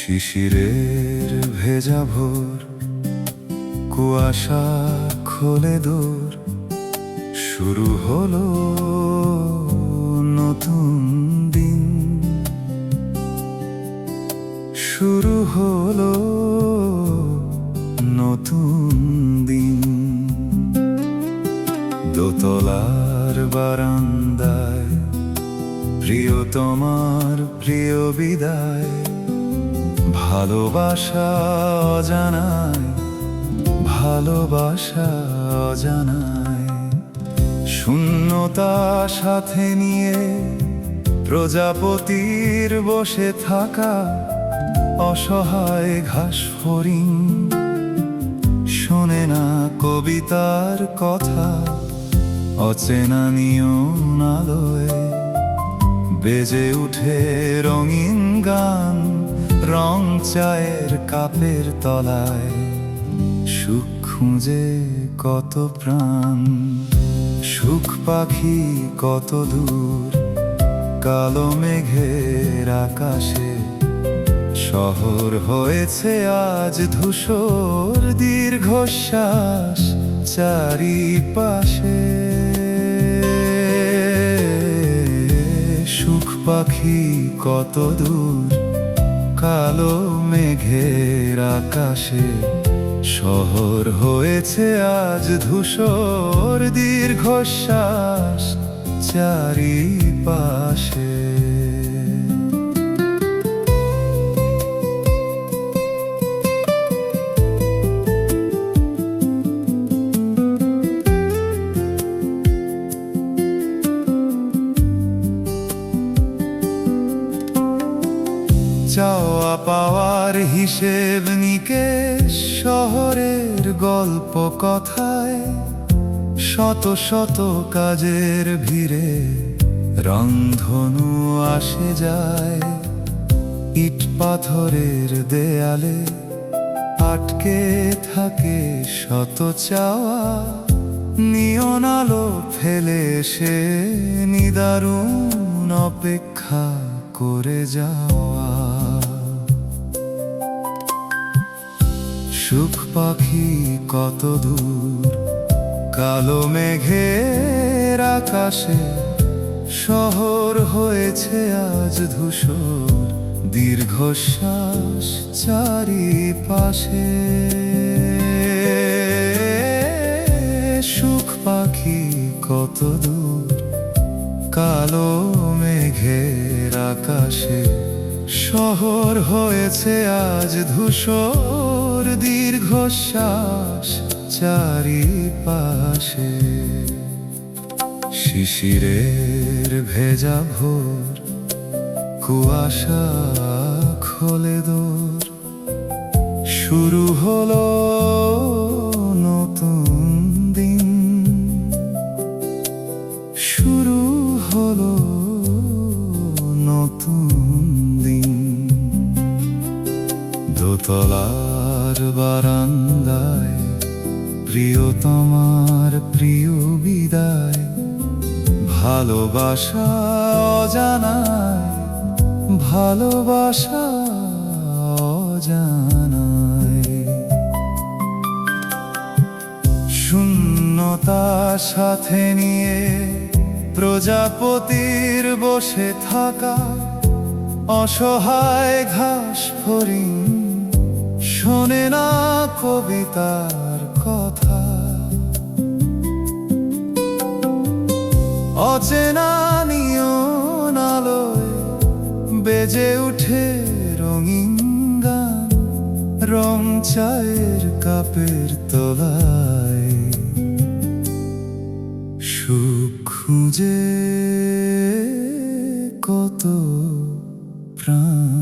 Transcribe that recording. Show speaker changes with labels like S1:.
S1: শিশিরের ভেজা ভোর, কুয়াশা খোলে দূর, শুরু হলো নতুন দিন, শুরু হলো নতুন দিন। দোতলার বারান্দায় প্রিয়তমার প্রিয় বিদায়, ভালোবাসা অজানায়, ভালোবাসা অজানায়। শূন্যতা সাথে নিয়ে প্রজাপতির বসে থাকা, অসহায় ঘাস হরিণ শোনে না কবিতার কথা। অচেনা নিয়ন আলোয় বেজে উঠে রঙিন গান, রং চায়ের কাপের তলায় সুখ খুঁজে কত প্রাণ। সুখ পাখি কত দূর, কালো মেঘের আকাশে শহর হয়েছে আজ ধূসর। দীর্ঘশ্বাস চারিপাশে, সুখ পাখি কত দূর, কালো মেঘের আকাশে শহর হয়েছে আজ ধূসর। দীর্ঘশ্বাস চারিপাশে। চাওয়া পাওয়ার হিসেব নিকেশ শহরের গল্প কথায়, শত শত কাজের ভিড়ে রংধনু আসে যায়। ইট পাথরের দেয়ালে আটকে থাকে শত চাওয়া, নিয়ন আলো ফেলে সে নিদারুণ অপেক্ষা করে যাওয়া। সুখ পাখি কত দূর, কালো মেঘের আকাশে শহর হয়েছে আজ ধূসর। দীর্ঘশ্বাস চারিপাশে, সুখ পাখি কত দূর, কালো মেঘের আকাশে শহর হয়েছে আজ ধূসর। দীর্ঘশ্বাস চারিপাশে। শিশিরের ভেজা ভোর, কুয়াশা খোলে দোর, শুরু হলো নতুন দিন, শুরু হলো নতুন দিন। দোতলার বারান্দায় প্রিয়তমার প্রিয় বিদায়, ভালোবাসা অজানায়, ভালোবাসা অজানায়। শূন্যতা সাথে নিয়ে প্রজাপতির বসে থাকা, অসহায় ঘাস হরিণ শোনে না কবিতার কথা। অচেনা নিয়ন আলোয় বেজে উঠে রঙিন গান, রং চায়ের কাপের তলায় সুখ খুঁজে কত প্রাণ।